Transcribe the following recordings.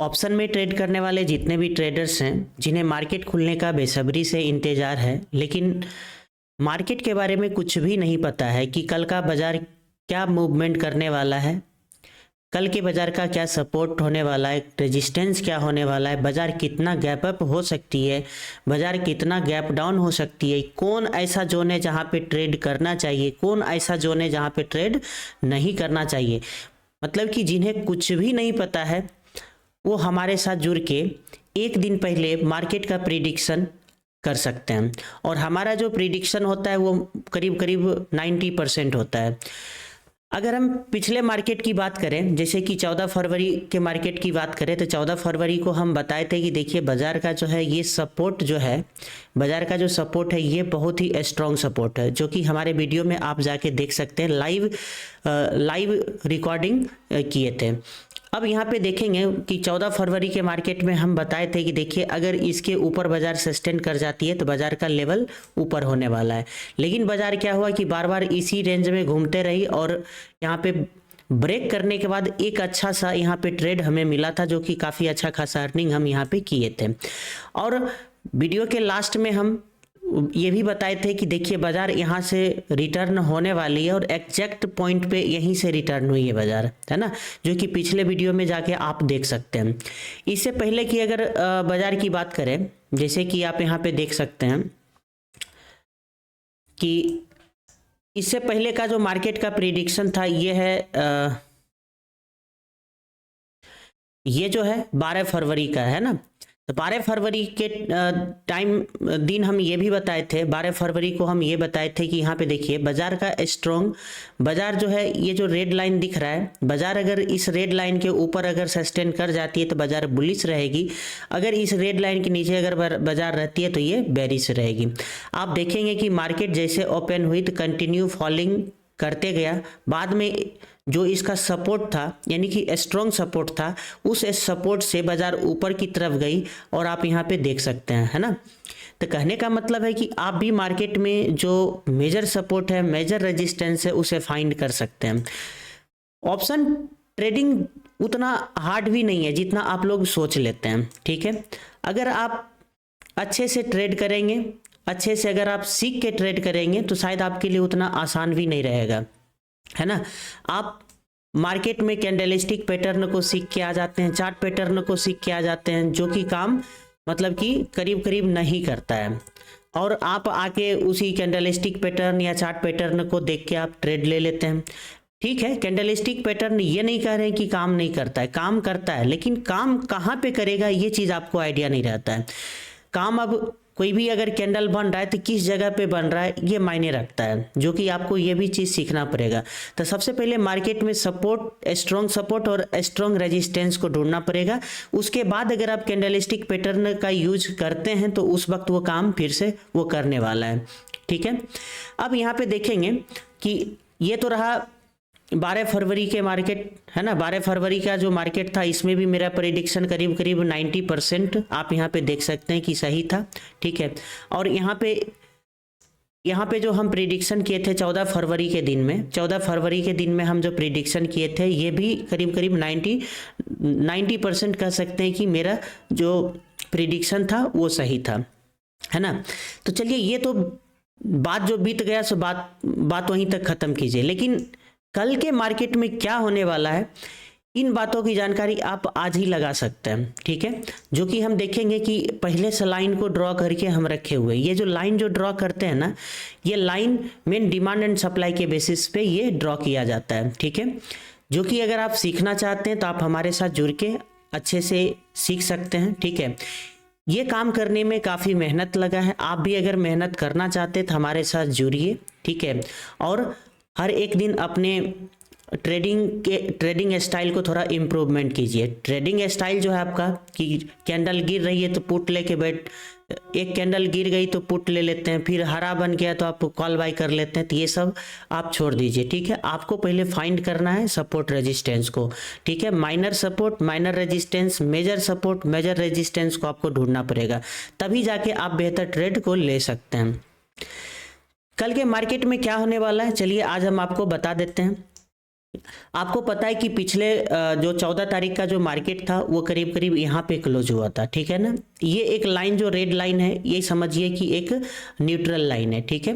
Option में trade करने वाले जितने भी ट्रेडर्स हैं, जिन्हें मार्केट खुलने का बेसब्री से इंतज़ार है, लेकिन मार्केट के बारे में कुछ भी नहीं पता है कि कल का बाज़ार क्या मूवमेंट करने वाला है, कल के बाज़ार का क्या सपोर्ट होने वाला है, रेजिस्टेंस क्या होने वाला है, बाज़ार कितना गैप अप हो सकती है, बाज़ार कितना गैप डाउन हो सकती है, कौन ऐसा जोन है जहाँ पे ट्रेड करना चाहिए, कौन ऐसा जोन है जहाँ पे ट्रेड नहीं करना चाहिए। मतलब कि जिन्हें कुछ भी नहीं पता है वो हमारे साथ जुड़ के एक दिन पहले मार्केट का प्रिडिक्शन कर सकते हैं। और हमारा जो प्रिडिक्शन होता है वो करीब करीब 90% होता है। अगर हम पिछले मार्केट की बात करें, जैसे कि 14 फरवरी के मार्केट की बात करें, तो 14 फरवरी को हम बताए थे कि देखिए बाज़ार का जो है ये सपोर्ट जो है, बाज़ार का जो सपोर्ट है ये बहुत ही स्ट्रॉन्ग सपोर्ट है, जो कि हमारे वीडियो में आप जाके देख सकते हैं, लाइव रिकॉर्डिंग किए थे। अब यहाँ पे देखेंगे कि 14 फरवरी के मार्केट में हम बताए थे कि देखिए अगर इसके ऊपर बाज़ार सस्टेन कर जाती है तो बाज़ार का लेवल ऊपर होने वाला है। लेकिन बाज़ार क्या हुआ कि बार बार इसी रेंज में घूमते रही और यहाँ पे ब्रेक करने के बाद एक अच्छा सा यहाँ पे ट्रेड हमें मिला था, जो कि काफ़ी अच्छा खासा अर्निंग हम यहाँ पे किए थे। और वीडियो के लास्ट में हम ये भी बताए थे कि देखिए बाज़ार यहाँ से रिटर्न होने वाली है और एग्जैक्ट पॉइंट पे यहीं से रिटर्न हुई है बाज़ार, है ना, जो कि पिछले वीडियो में जाके आप देख सकते हैं। इससे पहले कि अगर बाज़ार की बात करें, जैसे कि आप यहाँ पे देख सकते हैं कि इससे पहले का जो मार्केट का प्रिडिक्शन था ये है ये जो है 12 फरवरी का है ना। तो 12 फरवरी के दिन हम ये भी बताए थे, 12 फरवरी को हम ये बताए थे कि यहाँ पे देखिए बाज़ार का स्ट्रॉन्ग, बाज़ार जो है ये जो रेड लाइन दिख रहा है, बाज़ार अगर इस रेड लाइन के ऊपर अगर सस्टेन कर जाती है तो बाज़ार बुलिश रहेगी, अगर इस रेड लाइन के नीचे अगर बाज़ार रहती है तो ये बेरिश रहेगी। आप देखेंगे कि मार्केट जैसे ओपन हुई तो कंटिन्यू फॉलिंग करते गया, बाद में जो इसका सपोर्ट था यानी कि स्ट्रॉन्ग सपोर्ट था, उस सपोर्ट से बाज़ार ऊपर की तरफ गई और आप यहाँ पे देख सकते हैं, है ना। तो कहने का मतलब है कि आप भी मार्केट में जो मेजर सपोर्ट है, मेजर रेजिस्टेंस है, उसे फाइंड कर सकते हैं। ऑप्शन ट्रेडिंग उतना हार्ड भी नहीं है जितना आप लोग सोच लेते हैं, ठीक है। अगर आप अच्छे से ट्रेड करेंगे, अच्छे से अगर आप सीख के ट्रेड करेंगे तो शायद आपके लिए उतना आसान भी नहीं रहेगा, है ना। आप मार्केट में कैंडलस्टिक पैटर्न को सीख के आ जाते हैं, चार्ट पैटर्न को सीख के आ जाते हैं, जो कि काम मतलब कि करीब करीब नहीं करता है, और आप आके उसी कैंडलस्टिक पैटर्न या चार्ट पैटर्न को देख के आप ट्रेड ले लेते हैं। ठीक है, कैंडलस्टिक पैटर्न ये नहीं कह रहे हैं कि काम नहीं करता है, काम करता है, लेकिन काम कहाँ पे करेगा ये चीज़ आपको आइडिया नहीं रहता है। काम अब कोई भी अगर कैंडल बन रहा है तो किस जगह पे बन रहा है ये मायने रखता है, जो कि आपको ये भी चीज़ सीखना पड़ेगा। तो सबसे पहले मार्केट में सपोर्ट, स्ट्रॉन्ग सपोर्ट और स्ट्रॉन्ग रेजिस्टेंस को ढूंढना पड़ेगा। उसके बाद अगर आप कैंडलस्टिक पैटर्न का यूज करते हैं तो उस वक्त वो काम फिर से वो करने वाला है, ठीक है। अब यहाँ पे देखेंगे कि ये तो रहा 12 फरवरी के मार्केट, है ना। 12 फरवरी का जो मार्केट था इसमें भी मेरा प्रेडिक्शन करीब करीब 90% आप यहाँ पे देख सकते हैं कि सही था, ठीक है। और यहाँ पे जो हम प्रेडिक्शन किए थे 14 फरवरी के दिन में, 14 फरवरी के दिन में हम जो प्रेडिक्शन किए थे ये भी करीब करीब 90% कह सकते हैं कि मेरा जो प्रेडिक्शन था वो सही था, है ना। तो चलिए ये तो बात जो बीत गया सो बात वहीं तक ख़त्म कीजिए, लेकिन कल के मार्केट में क्या होने वाला है इन बातों की जानकारी आप आज ही लगा सकते हैं, ठीक है। जो कि हम देखेंगे कि पहले से लाइन को ड्रॉ करके हम रखे हुए, ये जो लाइन जो ड्रॉ करते हैं ना, ये line main demand and supply के बेसिस पे ये ड्रॉ किया जाता है, ठीक है। जो कि अगर आप सीखना चाहते हैं तो आप हमारे साथ जुड़ के अच्छे से सीख सकते हैं, ठीक है। ये काम करने में काफ़ी मेहनत लगा है, आप भी अगर मेहनत करना चाहते हैं तो हमारे साथ जुड़िए, ठीक है। और हर एक दिन अपने ट्रेडिंग स्टाइल को थोड़ा इम्प्रूवमेंट कीजिए। ट्रेडिंग स्टाइल जो है आपका कि कैंडल गिर रही है तो पुट लेके एक कैंडल गिर गई तो पुट ले लेते हैं, फिर हरा बन गया तो आप कॉल बाय कर लेते हैं, तो ये सब आप छोड़ दीजिए, ठीक है। आपको पहले फाइंड करना है सपोर्ट रेजिस्टेंस को, ठीक है। Minor support, minor resistance, major support, major resistance को आपको ढूंढना पड़ेगा, तभी जाके आप बेहतर ट्रेड को ले सकते हैं। कल के मार्केट में क्या होने वाला है चलिए आज हम आपको बता देते हैं। आपको पता है कि पिछले जो 14 तारीख का जो मार्केट था वो करीब करीब यहाँ पे क्लोज हुआ था, ठीक है ना। ये एक लाइन जो रेड लाइन है ये समझिए कि एक न्यूट्रल लाइन है, ठीक है।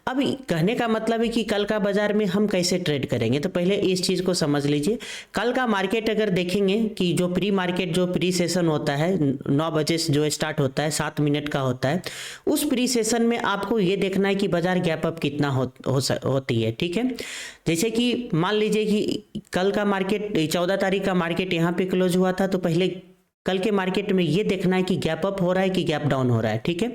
अब कहने का मतलब है कि कल का बाजार में हम कैसे ट्रेड करेंगे, तो पहले इस चीज़ को समझ लीजिए। कल का मार्केट अगर देखेंगे कि जो प्री मार्केट जो प्री सेशन होता है 9 बजे से जो स्टार्ट होता है 7 मिनट का होता है, उस प्री सेशन में आपको ये देखना है कि बाजार गैप अप कितना होती है, ठीक है। जैसे कि मान लीजिए कि कल का मार्केट 14 तारीख का मार्केट यहाँ पे क्लोज हुआ था, तो पहले कल के मार्केट में ये देखना है कि गैप अप हो रहा है कि गैप डाउन हो रहा है, ठीक है।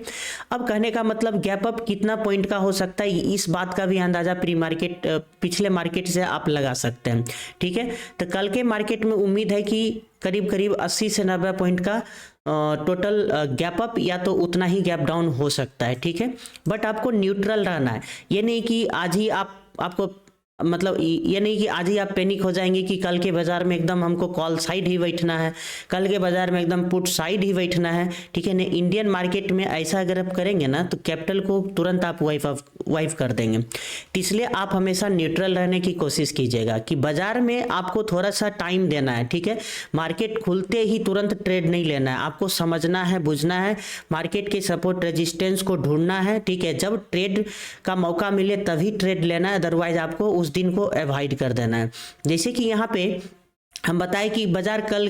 अब कहने का मतलब गैप अप कितना पॉइंट का हो सकता है, इस बात का भी अंदाजा प्री मार्केट पिछले मार्केट से आप लगा सकते हैं, ठीक है। तो कल के मार्केट में उम्मीद है कि करीब करीब 80 से 90 पॉइंट का टोटल गैप अप या तो उतना ही गैप डाउन हो सकता है, ठीक है। बट आपको न्यूट्रल रहना है, ये नहीं कि आज ही आपको मतलब ये नहीं कि आज ही आप पैनिक हो जाएंगे कि कल के बाजार में एकदम हमको कॉल साइड ही बैठना है, कल के बाजार में एकदम पुट साइड ही बैठना है, ठीक है ना। इंडियन मार्केट में ऐसा अगर आप करेंगे ना तो कैपिटल को तुरंत आप वाइफ कर देंगे। तो इसलिए आप हमेशा न्यूट्रल रहने की कोशिश कीजिएगा कि बाजार में आपको थोड़ा सा टाइम देना है, ठीक है। मार्केट खुलते ही तुरंत ट्रेड नहीं लेना है, आपको समझना है, बुझना है, मार्केट के सपोर्ट रेजिस्टेंस को ढूंढना है, ठीक है। जब ट्रेड का मौका मिले तभी ट्रेड लेना है, अदरवाइज आपको उस दिन को अवॉइड कर देना है। जैसे कि यहाँ पे हम बताएं कि बाजार कल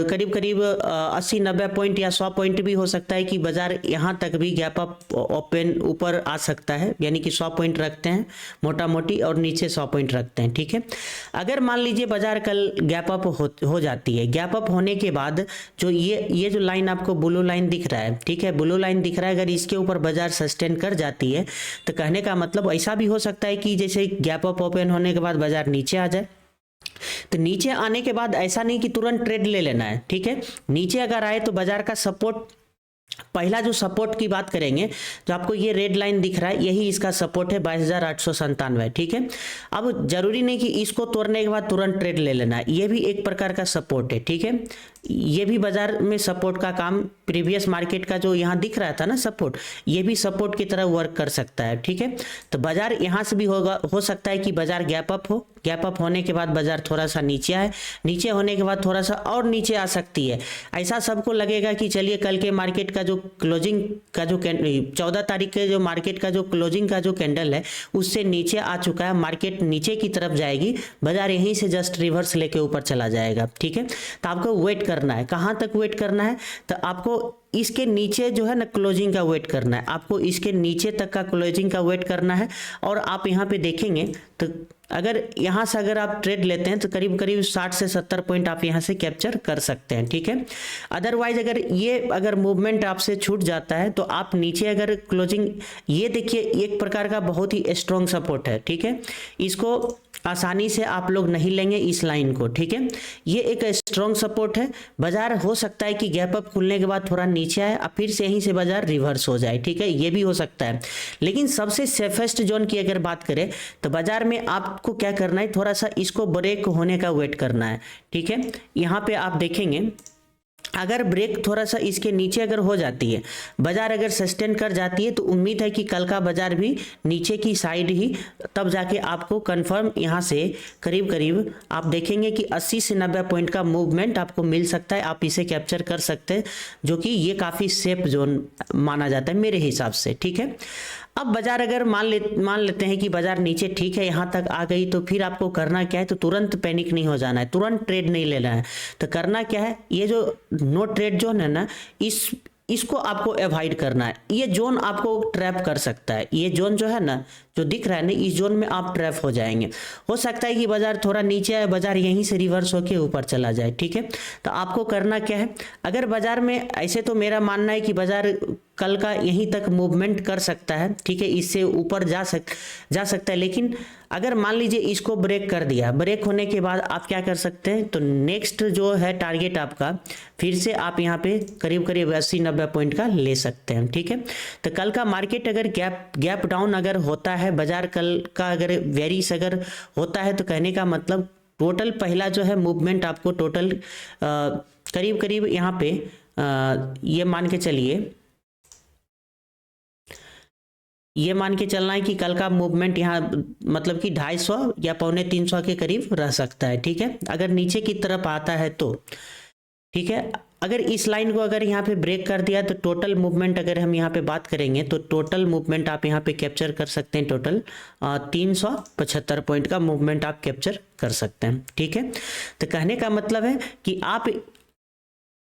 करीब करीब 80-90 पॉइंट या 100 पॉइंट भी हो सकता है कि बाजार यहाँ तक भी गैप अप ओपन ऊपर आ सकता है, यानी कि 100 पॉइंट रखते हैं मोटा मोटी और नीचे 100 पॉइंट रखते हैं, ठीक है। अगर मान लीजिए बाजार कल गैप अप हो जाती है, गैप अप होने के बाद जो ये जो लाइन आपको ब्लू लाइन दिख रहा है, ठीक है, ब्लू लाइन दिख रहा है, अगर इसके ऊपर बाजार सस्टेन कर जाती है तो कहने का मतलब ऐसा भी हो सकता है कि जैसे गैप अप ओपन होने के बाद बाजार नीचे आ जाए। तो नीचे आने के बाद ऐसा नहीं कि तुरंत ट्रेड ले लेना है, ठीक है। नीचे अगर आए तो बाजार का सपोर्ट, पहला जो सपोर्ट की बात करेंगे तो आपको ये रेड लाइन दिख रहा है, यही इसका सपोर्ट है 22,897, ठीक है। अब जरूरी नहीं कि इसको तोड़ने के बाद तुरंत ट्रेड ले लेना है, ये भी एक प्रकार का सपोर्ट है, ठीक है। ये भी बाजार में सपोर्ट का काम, प्रीवियस मार्केट का जो यहाँ दिख रहा था ना सपोर्ट, ये भी सपोर्ट की तरह वर्क कर सकता है, ठीक है। तो बाजार यहाँ से भी हो सकता है कि बाजार गैप अप हो, गैप अप होने के बाद बाजार थोड़ा सा नीचे आए, नीचे होने के बाद थोड़ा सा और नीचे आ सकती है। ऐसा सबको लगेगा कि चलिए कल के मार्केट का जो क्लोजिंग का जो 14 तारीख के जो मार्केट का जो क्लोजिंग का जो कैंडल है उससे नीचे आ चुका है, मार्केट नीचे की तरफ जाएगी, बाजार यहीं से जस्ट रिवर्स लेके ऊपर चला जाएगा, ठीक है। तो आपको वेट करना है, कहाँ तक वेट करना है, तो आपको इसके नीचे जो है ना क्लोजिंग का वेट करना है, आपको इसके नीचे तक का क्लोजिंग का वेट करना है। और आप यहाँ पे देखेंगे तो अगर यहाँ से अगर आप ट्रेड लेते हैं तो करीब करीब 60 से 70 पॉइंट आप यहाँ से कैप्चर कर सकते हैं, ठीक है। अदरवाइज अगर मूवमेंट आपसे छूट जाता है तो आप नीचे अगर क्लोजिंग, ये देखिए एक प्रकार का बहुत ही स्ट्रॉन्ग सपोर्ट है, ठीक है। इसको आसानी से आप लोग नहीं लेंगे इस लाइन को, ठीक है। ये एक स्ट्रॉन्ग सपोर्ट है, बाजार हो सकता है कि गैप अप खुलने के बाद थोड़ा नीचे आए और फिर से यहीं से बाजार रिवर्स हो जाए, ठीक है, ये भी हो सकता है। लेकिन सबसे सेफेस्ट जोन की अगर बात करें तो बाजार में आपको क्या करना है, थोड़ा सा इसको ब्रेक होने का वेट करना है, ठीक है। यहाँ पे आप देखेंगे अगर ब्रेक थोड़ा सा इसके नीचे अगर हो जाती है, बाजार अगर सस्टेन कर जाती है, तो उम्मीद है कि कल का बाजार भी नीचे की साइड ही, तब जाके आपको कंफर्म यहाँ से करीब करीब आप देखेंगे कि 80 से 90 पॉइंट का मूवमेंट आपको मिल सकता है, आप इसे कैप्चर कर सकते हैं, जो कि ये काफ़ी सेफ जोन माना जाता है मेरे हिसाब से, ठीक है। अब बाजार अगर मान लेते हैं कि बाजार नीचे ठीक है यहाँ तक आ गई, तो फिर आपको करना क्या है, तो तुरंत पैनिक नहीं हो जाना है, तुरंत ट्रेड नहीं लेना है। तो करना क्या है, ये जो नो ट्रेड जोन है ना, इसको आपको अवॉइड करना है। ये जोन आपको ट्रैप कर सकता है, ये जोन जो है ना जो दिख रहा है ना, इस जोन में आप ट्रैप हो जाएंगे। हो सकता है कि बाजार थोड़ा नीचे आए, बाजार यहीं से रिवर्स होके ऊपर चला जाए, ठीक है। तो आपको करना क्या है, अगर बाजार में ऐसे, तो मेरा मानना है कि बाजार कल का यहीं तक मूवमेंट कर सकता है, ठीक है, इससे ऊपर जा सकता है। लेकिन अगर मान लीजिए इसको ब्रेक कर दिया, ब्रेक होने के बाद आप क्या कर सकते हैं, तो नेक्स्ट जो है टारगेट आपका, फिर से आप यहाँ पे करीब करीब 80-90 पॉइंट का ले सकते हैं, ठीक है। तो कल का मार्केट अगर गैप डाउन अगर होता है, बाजार कल का अगर वेरिस अगर होता है, तो कहने का मतलब टोटल पहला जो है मूवमेंट आपको टोटल करीब करीब यहाँ पे ये मान के चलिए ये मान के चलना है कि कल का मूवमेंट यहाँ मतलब कि 250 या 250 के करीब रह सकता है। ठीक है, अगर नीचे की तरफ आता है तो ठीक है। अगर इस लाइन को अगर यहाँ पे ब्रेक कर दिया तो टोटल मूवमेंट अगर हम यहाँ पे बात करेंगे तो टोटल मूवमेंट आप यहाँ पे कैप्चर कर सकते हैं। टोटल 375 पॉइंट का मूवमेंट आप कैप्चर कर सकते हैं। ठीक है, तो कहने का मतलब है कि आप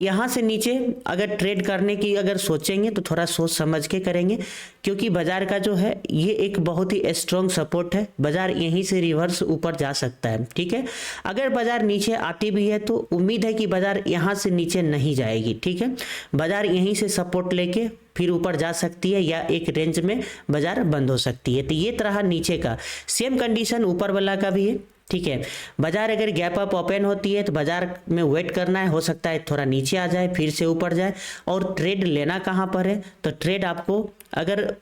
यहाँ से नीचे अगर ट्रेड करने की अगर सोचेंगे तो थोड़ा सोच समझ के करेंगे, क्योंकि बाजार का जो है ये एक बहुत ही स्ट्रॉन्ग सपोर्ट है। बाजार यहीं से रिवर्स ऊपर जा सकता है। ठीक है, अगर बाजार नीचे आती भी है तो उम्मीद है कि बाजार यहाँ से नीचे नहीं जाएगी। ठीक है, बाजार यहीं से सपोर्ट लेके फिर ऊपर जा सकती है या एक रेंज में बाजार बंद हो सकती है। तो ये तरह नीचे का सेम कंडीशन ऊपर वाला का भी है। ठीक है, बाजार अगर गैप अप ओपन होती है तो बाजार में वेट करना है, हो सकता है थोड़ा नीचे आ जाए फिर से ऊपर जाए। और ट्रेड लेना कहाँ पर है, तो ट्रेड आपको अगर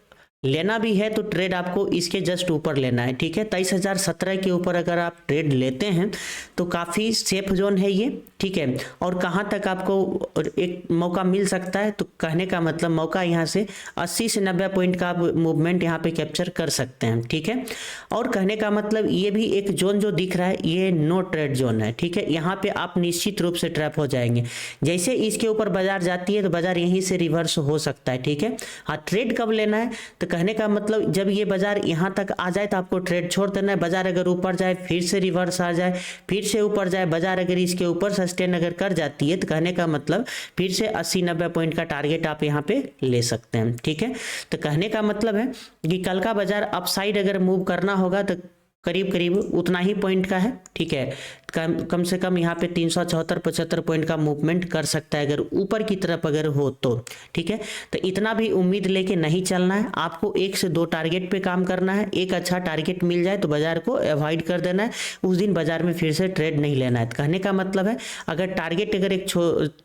लेना भी है तो ट्रेड आपको इसके जस्ट ऊपर लेना है। ठीक है, 23,017 के ऊपर अगर आप ट्रेड लेते हैं तो काफ़ी सेफ जोन है ये। ठीक है, और कहाँ तक आपको एक मौका मिल सकता है, तो कहने का मतलब मौका यहाँ से 80 से 90 पॉइंट का मूवमेंट यहाँ पे कैप्चर कर सकते हैं। ठीक है, और कहने का मतलब ये भी एक जोन जो दिख रहा है ये नो ट्रेड जोन है। ठीक है, यहाँ पे आप निश्चित रूप से ट्रैप हो जाएंगे। जैसे इसके ऊपर बाजार जाती है तो बाजार यहीं से रिवर्स हो सकता है। ठीक है, हाँ, ट्रेड कब लेना है, तो कहने का मतलब जब ये बाजार यहाँ तक आ जाए तो आपको ट्रेड छोड़ देना है। बाजार अगर ऊपर जाए फिर से रिवर्स आ जाए फिर से ऊपर जाए, बाजार अगर इसके ऊपर सस्टेन अगर कर जाती है तो कहने का मतलब फिर से 80-90 पॉइंट का टारगेट आप यहाँ पे ले सकते हैं। ठीक है, तो कहने का मतलब है कि कल का बाजार अपसाइड अगर मूव करना होगा तो करीब करीब उतना ही पॉइंट का है। ठीक है, कम से कम यहाँ पे 374-75 पॉइंट का मूवमेंट कर सकता है अगर ऊपर की तरफ अगर हो तो। ठीक है, तो इतना भी उम्मीद लेके नहीं चलना है, आपको 1 से 2 टारगेट पे काम करना है। एक अच्छा टारगेट मिल जाए तो बाजार को अवॉइड कर देना है, उस दिन बाजार में फिर से ट्रेड नहीं लेना है। कहने का मतलब है अगर टारगेट अगर एक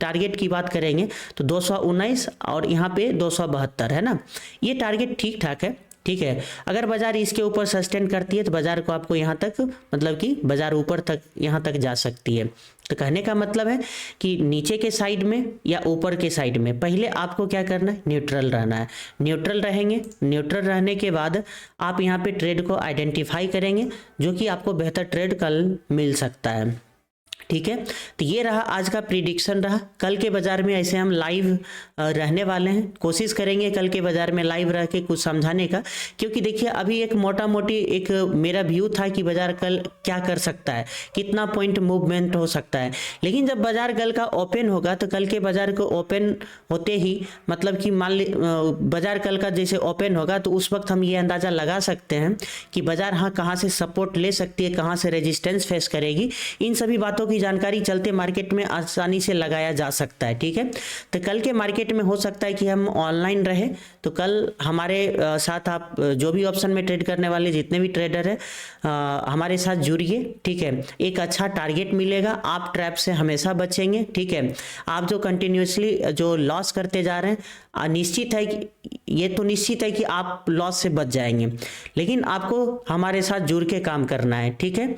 टारगेट की बात करेंगे तो 219 और यहाँ पे 272 है ना, ये टारगेट ठीक ठाक है। ठीक है, अगर बाजार इसके ऊपर सस्टेन करती है तो बाजार को आपको यहाँ तक मतलब कि बाजार ऊपर तक यहाँ तक जा सकती है। तो कहने का मतलब है कि नीचे के साइड में या ऊपर के साइड में पहले आपको क्या करना है, न्यूट्रल रहना है। न्यूट्रल रहेंगे, न्यूट्रल रहने के बाद आप यहाँ पे ट्रेड को आइडेंटिफाई करेंगे जो कि आपको बेहतर ट्रेड कल मिल सकता है। ठीक है, तो ये रहा आज का प्रिडिक्शन रहा। कल के बाजार में ऐसे हम लाइव रहने वाले हैं, कोशिश करेंगे कल के बाजार में लाइव रह के कुछ समझाने का, क्योंकि देखिए अभी एक मोटा मोटी एक मेरा व्यू था कि बाजार कल क्या कर सकता है, कितना पॉइंट मूवमेंट हो सकता है। लेकिन जब बाजार कल का ओपन होगा तो कल के बाजार को ओपन होते ही मतलब कि मान ली बाजार कल का जैसे ओपन होगा तो उस वक्त हम ये अंदाज़ा लगा सकते हैं कि बाजार हाँ कहाँ से सपोर्ट ले सकती है, कहाँ से रेजिस्टेंस फेस करेगी। इन सभी बातों की जानकारी चलते मार्केट में आसानी से लगाया जा सकता है। ठीक है, तो कल के मार्केट में हो सकता है कि हम ऑनलाइन रहे तो कल हमारे साथ आप जो भी ऑप्शन में ट्रेड करने वाले जितने भी ट्रेडर हैं हमारे साथ जुड़िए। ठीक है, एक अच्छा टारगेट मिलेगा, आप ट्रैप से हमेशा बचेंगे। ठीक है, आप जो कंटिन्यूसली जो लॉस करते जा रहे हैं निश्चित है कि ये तो निश्चित है कि आप लॉस से बच जाएंगे, लेकिन आपको हमारे साथ जुड़ के काम करना है। ठीक है।